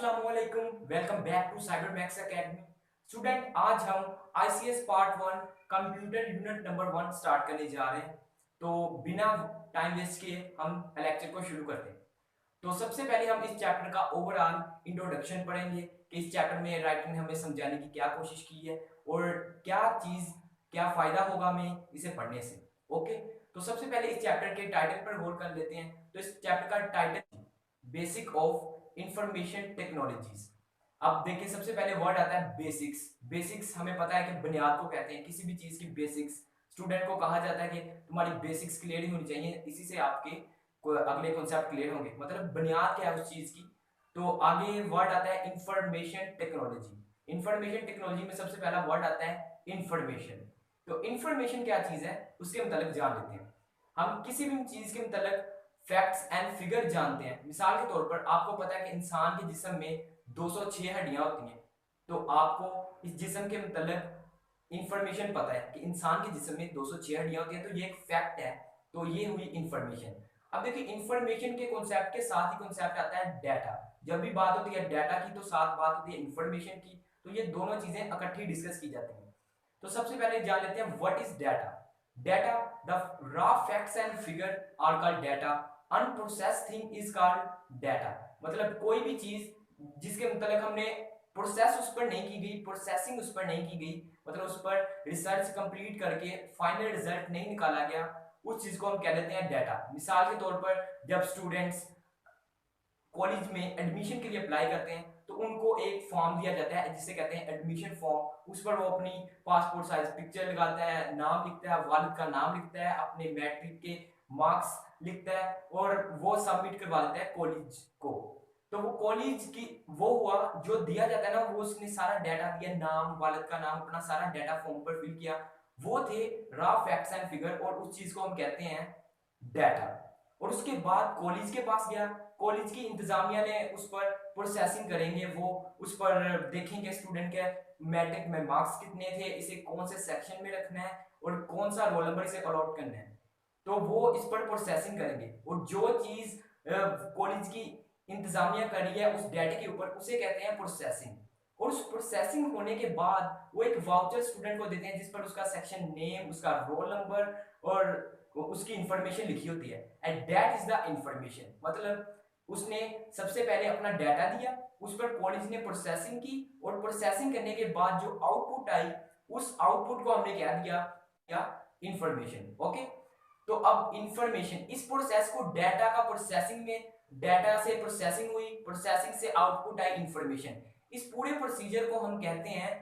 अस्सलामुअलैकुम, welcome back to cyber max academy. Student, आज हम IICS part 1 computer unit number 1 start करने जा रहे हैं। तो बिना टाइम वेस्ट किए हम लेक्चर को शुरू करते हैं। तो सबसे पहले हम इस चैप्टर का ओवरऑल इंट्रोडक्शन पढ़ेंगे कि इस चैप्टर में राइटर ने हमें समझाने की क्या कोशिश की है और क्या फायदा होगा हमें इसे पढ़ने से। ओके, तो सबसे पहले इस चैप्टर के टाइटल पर गौर कर लेते हैं। तो इस चैप्टर का title basic of information technologies. अब देखिए, सबसे पहले वर्ड आता है बेसिक्स। बेसिक्स हमें पता है कि बुनियाद को कहते हैं, किसी भी चीज की बेसिक्स। स्टूडेंट को कहा जाता है कि तुम्हारी बेसिक्स क्लियर ही होनी चाहिए, इसी से आपके अगले कॉन्सेप्ट क्लियर होंगे, मतलब बुनियाद क्या है उस चीज की। तो आगे वर्ड आता है इंफॉर्मेशन टेक्नोलॉजी। इंफॉर्मेशन टेक्नोलॉजी में सबसे पहला वर्ड आता है इंफॉर्मेशन। तो इंफॉर्मेशन क्या चीज है उसके मतलब जान लेते हैं। हम किसी भी चीज के मतलब फैक्ट्स एंड फिगर जानते हैं। मिसाल के तौर पर आपको पता है कि इंसान के जिस्म में 206 हड्डियां होती हैं। तो आपको इस जिस्म के मतलब इंफॉर्मेशन पता है कि इंसान के जिस्म में 206 हड्डियां होती हैं, तो ये एक फैक्ट है। तो ये हुई इंफॉर्मेशन। अब देखिए, इंफॉर्मेशन के कॉन्सेप्ट के साथ ही कॉन्सेप्ट आता है डाटा। जब भी बात होती है डाटा की तो साथ बात होती है इंफॉर्मेशन की। तो ये दोनों चीजें इकट्ठी डिस्कस की जाती हैं। तो सबसे पहले जान लेते हैं what is data. Data, the raw facts and figure are called data. Unprocessed thing is called data. मतलब कोई भी चीज जिसके मतलब हमने प्रोसेस उस पर नहीं की गई, प्रोसेसिंग उस पर नहीं की गई, मतलब उस पर रिसर्च कंप्लीट करके फाइनल रिजल्ट नहीं निकाला गया, उस चीज को हम कह देते हैं डाटा। मिसाल के तौर पर जब स्टूडेंट्स कॉलेज में एडमिशन के लिए अप्लाई करते हैं तो उनको एक फॉर्म दिया जाता है जिसे कहते हैं एडमिशन फॉर्म। उस पर वो अपनी पासपोर्ट साइज पिक्चर लगाता है, नाम लिखता है, वालिद का नाम लिखता है, अपने मैट्रिक के मार्क्स लिखता है और वो सबमिट करवा देता है कॉलेज को। तो वो कॉलेज की वो हुआ जो दिया जाता है ना, वो उसने सारा डाटा दिया, नाम, वालिद का नाम, अपना सारा डाटा फॉर्म पर फिल किया। वो थे रॉ फैक्ट्स एंड फिगर और उस चीज को हम कहते हैं डाटा। और उसके बाद कॉलेज के पास गया, कॉलेज की इंतजामिया ने उस पर प्रोसेसिंग करेंगे, वो उस पर देखेंगे स्टूडेंट के मैट्रिक में मार्क्स कितने थे, इसे कौन से सेक्शन में रखना है और कौन सा रोल नंबर इसे अलॉट करना है। तो वो इस पर प्रोसेसिंग करेंगे और जो चीज कॉलेज की इंतजामिया कर रही है उस डाटा के ऊपर, उसे कहते हैं प्रोसेसिंग। और उस प्रोसेसिंग होने के बाद वो एक वाउचर स्टूडेंट को देते हैं जिस पर उसका सेक्शन नेम, उसका रोल नंबर और उसकी इंफॉर्मेशन लिखी होती है। And that is the information. मतलब उसने सबसे पहले अपना डाटा दिया, उस पर कॉलेज ने प्रोसेसिंग की और प्रोसेसिंग करने के बाद जो आउटपुट आई, उस आउटपुट को हमने क्या दिया, या इंफॉर्मेशन। ओके, तो अब इंफॉर्मेशन, इस प्रोसेस को डाटा का प्रोसेसिंग में, डाटा से प्रोसेसिंग हुई, प्रोसेसिंग से आउटपुट आई इंफॉर्मेशन। इस पूरे प्रोसीजर को हम कहते हैं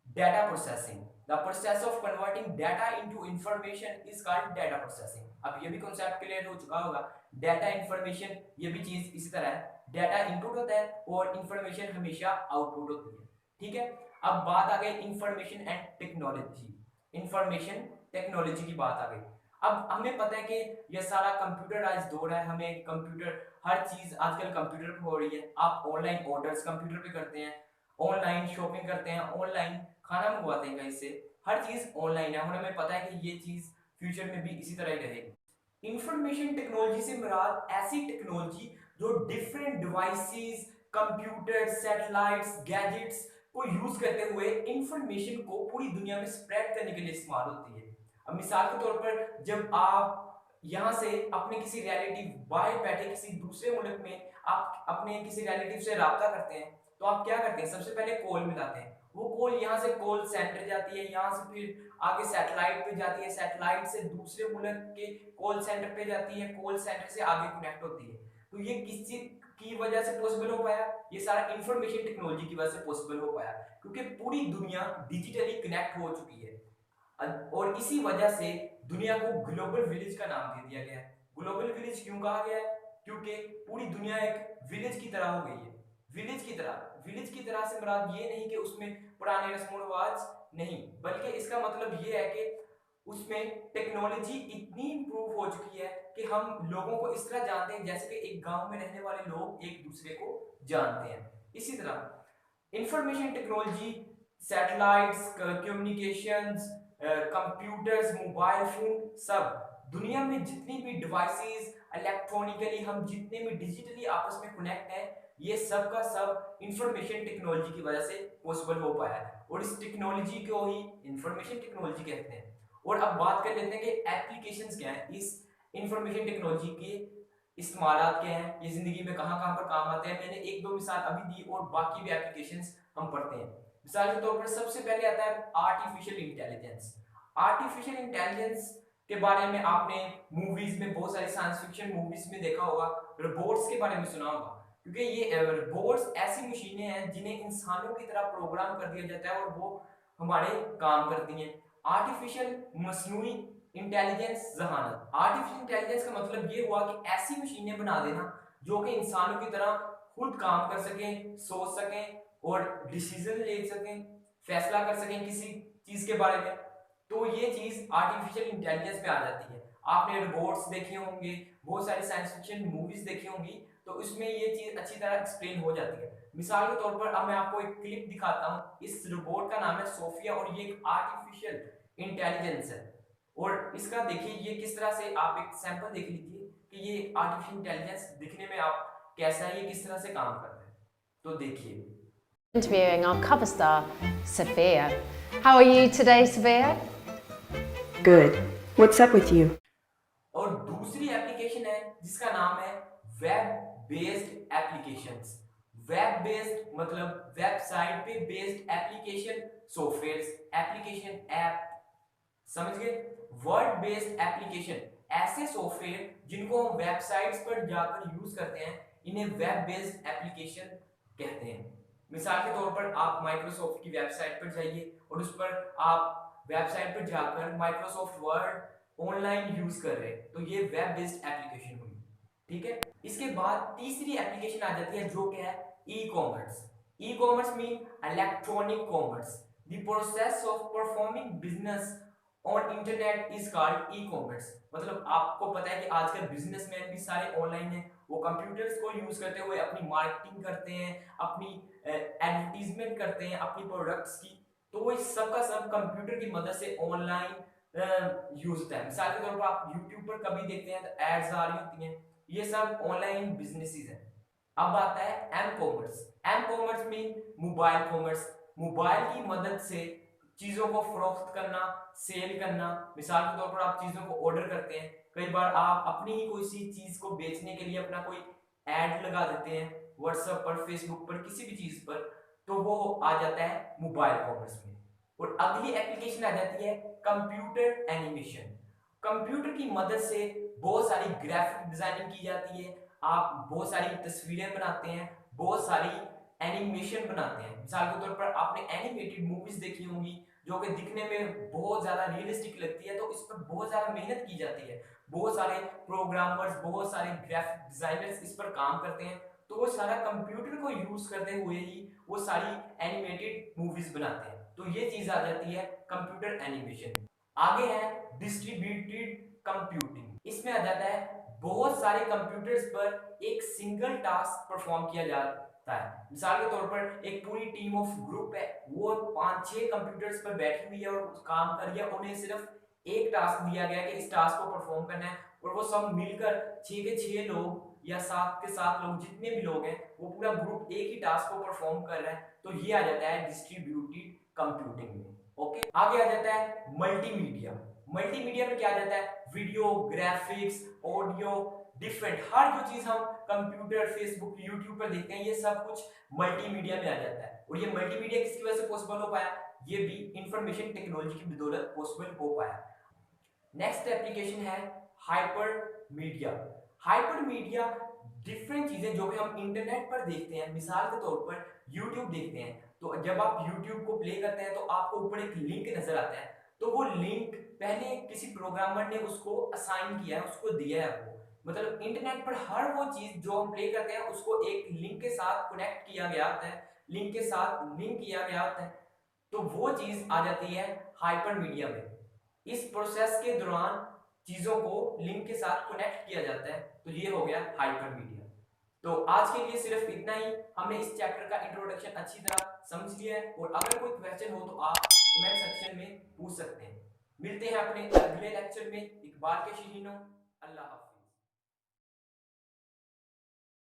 data processing. The process of converting data into information is called data processing. अब ये भी कॉन्सेप्ट क्लियर हो चुका होगा। डाटा इंफॉर्मेशन, ये भी चीज इसी तरह है, डाटा इनपुट होता है और इंफॉर्मेशन हमेशा आउटपुट होती है। ठीक है, अब बात आ गई information and technology. Information technology की बात आ गई। अब हमें पता है कि ये सारा कंप्यूटराइज दौर है, हमें कंप्यूटर, हर चीज आजकल कंप्यूटर पे हो रही है। आप ऑनलाइन ऑर्डर्स कंप्यूटर पे करते हैं, ऑनलाइन शॉपिंग करते हैं, ऑनलाइन खाना मंगवाते हैं कहीं से, हर चीज ऑनलाइन है। और हमें पता है कि ये चीज फ्यूचर में भी इसी तरह ही रहेगी। इंफॉर्मेशन टेक्नोलॉजी से मुराद ऐसी टेक्नोलॉजी जो different devices, computer, satellites, gadgets को यूज करते हुए इंफॉर्मेशन को पूरी दुनिया में स्प्रेड करने के लिए इस्तेमाल होती है। अब मिसाल के तौर पर जब आप यहाँ से अपने किसी रिलेटिव बाहर बैठे किसी दूसरे मुल्क में आप अपने किसी रिलेटिव से राब्ता करते हैं, तो आप क्या करते हैं, सबसे पहले कॉल मिलाते हैं। वो कॉल यहाँ से कॉल सेंटर जाती है, यहाँ से फिर आगे सैटेलाइट पे जाती है, सैटेलाइट से दूसरे मुल्क के कॉल सेंटर पे जाती है, कॉल सेंटर से आगे कनेक्ट होती है। तो ये किस चीज की वजह से पॉसिबल हो पाया? ये सारा इंफॉर्मेशन टेक्नोलॉजी की वजह से पॉसिबल हो पाया, क्योंकि पूरी दुनिया डिजिटली कनेक्ट हो चुकी है। और इसी वजह से दुनिया को ग्लोबल विलेज का नाम दे दिया गया है। ग्लोबल विलेज क्यों कहा गया है? क्योंकि पूरी दुनिया एक विलेज की तरह हो गई है। विलेज की तरह, विलेज की तरह से मुराद ये नहीं कि उसमें पुराने रस्म रिवाज नहीं, बल्कि इसका मतलब ये है कि उसमें टेक्नोलॉजी इतनी इंप्रूव हो चुकी है कि हम लोगों को इस तरह जानते हैं जैसे कि एक गांव में रहने वाले लोग एक दूसरे को जानते हैं। इसी तरह information technology, satellites, communications, computers, mobile phone, सब दुनिया में जितनी भी डिवाइसेस, इलेक्ट्रॉनिकली हम जितने भी डिजिटली आपस में कनेक्ट हैं, ये सब का सब इंफॉर्मेशन टेक्नोलॉजी की वजह से पॉसिबल हो पाया है, और इस टेक्नोलॉजी को ही इंफॉर्मेशन टेक्नोलॉजी कहते हैं। और अब बात कर लेते हैं कि एप्लीकेशंस क्या हैं इस इंफॉर्मेशन टेक्नोलॉजी के, इस्तेमालात क्या हैं, ये जिंदगी में कहाँ कहाँ पर काम आते हैं। मैंने एक दो मिसाल अभी दी और बाकी भी एप्लीकेशंस हम पढ़ते हैं। मिसाल के तौर पर सबसे पहले आता है आर्टिफिशियल इंटेलिजेंस। आर्टिफिशियल इंटेलिजेंस के बारे में आपने मूवीज में, बहुत सारी साइंस फिक्शन मूवीज में देखा होगा, रोबोट्स के बारे में सुना होगा। क्योंकि ये रोबोट्स ऐसी मशीनें हैं जिन्हें इंसानों की तरह प्रोग्राम कर दिया जाता है और वो हमारे काम करती हैं। आर्टिफिशियल मसनूई इंटेलिजेंस जहानत। आर्टिफिशियल इंटेलिजेंस का मतलब ये हुआ कि ऐसी मशीनें बना देना जो कि इंसानों की तरह खुद काम कर सकें, सोच सकें और डिसीजन ले सकें, फैसला कर सकें किसी चीज के बारे में। तो ये चीज आर्टिफिशियल इंटेलिजेंस पे आ जाती है। आपने रोबोट्स देखे होंगे, बहुत सारी साइंस फिक्शन मूवीज देखी होंगी, तो इसमें ये चीज अच्छी तरह एक्सप्लेन हो जाती है। मिसाल के तौर पर अब मैं आपको एक क्लिप दिखाता हूँ। इस रोबोट का नाम है सोफिया और ये एक आर्टिफिशियल इंटेलिजेंस है। और इसका देखिए ये किस तरह से, आप एक सैंपल देख लीजिए कि ये आर्टिफिशियल इंटेलिजेंस दिखने में आप कैसा है, ये किस तरह से काम करता है। तो देखिए, interviewing our cover star, Sophia. How are you today, Sophia? Good. What's up with you? और दूसरी एप्लीकेशन है जिसका नाम है web based applications. Web based मतलब वेबसाइट पे based application, softwares, application, app, समझ गए। वर्ड बेस्ड एप्लीकेशन, ऐसे सॉफ्टवेयर जिनको हम वेबसाइट्स पर जाकर यूज करते हैं, इन्हें वेब बेस्ड एप्लीकेशन कहते हैं। मिसाल के तौर पर आप माइक्रोसॉफ्ट की वेबसाइट पर जाइए और उस पर आप वेबसाइट पर जाकर माइक्रोसॉफ्ट वर्ड ऑनलाइन यूज कर रहे हैं, तो ये वेब बेस्ड एप्लीकेशन हुई। ठीक है। इसके बाद तीसरी एप्लीकेशन आ जाती है जो क्या है, e commerce. E commerce mean electronic commerce. The process of performing business on internet is called e commerce. मतलब आपको पता है कि आजकल बिजनेसमैन भी सारे ऑनलाइन हैं, वो कंप्यूटर्स को यूज करते हुए अपनी मार्केटिंग करते हैं, अपनी एडवर्टीजमेंट करते हैं अपनी प्रोडक्ट्स की। तो वो इस सब का सब कंप्यूटर की मदद से ऑनलाइन यूज होता है। मिसाल के तौर पर आप यूट्यूब पर कभी देखते हैं तो एड्स आ रही होती हैं, ये सब ऑनलाइन बिजनेसेस हैं। अब आता है M commerce. M commerce mean mobile commerce. Mobile की मदद से चीजों को फरोख्त करना, सेल करना। मिसाल के तौर पर आप चीजों को ऑर्डर करते हैं, कई बार आप अपनी ही कोई सी चीज को बेचने के लिए अपना कोई एड लगा देते हैं व्हाट्सएप पर, फेसबुक पर, किसी भी चीज पर, तो वो आ जाता है मोबाइल कॉमर्स में। और अगली एप्लीकेशन आ जाती है कंप्यूटर एनिमेशन। कंप्यूटर की मदद से बहुत सारी ग्राफिक डिजाइनिंग की जाती है, आप बहुत सारी तस्वीरें बनाते हैं, बहुत सारी एनिमेशन बनाते हैं। मिसाल के तौर पर आपने एनिमेटेड मूवीज देखी होंगी जो कि दिखने में बहुत ज्यादा रियलिस्टिक लगती है, तो इस पर बहुत ज्यादा मेहनत की जाती है, बहुत सारे प्रोग्रामर्स, बहुत सारे ग्राफिक डिजाइनर्स इस पर काम करते हैं। तो वो सारा कंप्यूटर को यूज करते हुए ही वो सारी एनिमेटेड मूवीज बनाते हैं। तो ये चीज आ जाती है कंप्यूटर एनिमेशन। आगे है डिस्ट्रीब्यूटेड कंप्यूटिंग। इसमें आ जाता है बहुत सारे कंप्यूटर्स पर एक सिंगल टास्क परफॉर्म किया जाता है। मिसाल के तौर पर एक पूरी टीम ऑफ ग्रुप है, वो 5-6 कंप्यूटर्स पर बैठी हुई है और काम कर रही है, उन्हें सिर्फ एक टास्क दिया गया कि इस टास्क को परफॉर्म करना है, और वो सब मिलकर 6 के 6 लोग या 7 के 7 लोग, जितने भी लोग हैं, वो पूरा ग्रुप एक ही टास्क को परफॉर्म कर रहा है। तो ये आ जाता है डिस्ट्रीब्यूटेड कंप्यूटिंग में। ओके, आगे आ जाता है मल्टीमीडिया। मल्टीमीडिया में क्या आ जाता है, वीडियो, ग्राफिक्स, ऑडियो, डिफरेंट, हर जो चीज हम कंप्यूटर, फेसबुक, यूट्यूब पर देखते हैं, ये सब कुछ मल्टीमीडिया में आ जाता है। और ये मल्टीमीडिया किसकी वजह से पॉसिबल हो पाया, ये भी इंफॉर्मेशन टेक्नोलॉजी की बदौलत पॉसिबल हो पाया। नेक्स्ट एप्लीकेशन है hyper media. Hyper media different चीजें जो कि हम इंटरनेट पर देखते हैं। मिसाल के तौर पर यूट्यूब देखते हैं, तो जब आप यूट्यूब को प्ले करते हैं तो आपको ऊपर एक लिंक नजर आता है, तो वो लिंक पहले किसी प्रोग्रामर ने उसको असाइन किया है, उसको दिया है। वो मतलब इंटरनेट पर हर वो चीज जो हम प्ले करते हैं उसको एक लिंक के साथ कनेक्ट किया गया होता है, लिंक के साथ लिंक किया गया होता है, तो वो चीज आ जाती है हाइपर मीडिया में। इस प्रोसेस के दौरान चीजों को लिंक के साथ कनेक्ट किया जाता है, तो ये हो गया हाइपर मीडिया। तो आज के लिए सिर्फ इतना ही। हमने इस चैप्टर का इंट्रोडक्शन अच्छी तरह समझ लिया है, और अगर कोई क्वेश्चन हो तो आप कमेंट सेक्शन में पूछ सकते हैं। मिलते हैं अपने अगले लेक्चर में। इकबाल के शीहीनों, अल्लाह हाफ़िज़।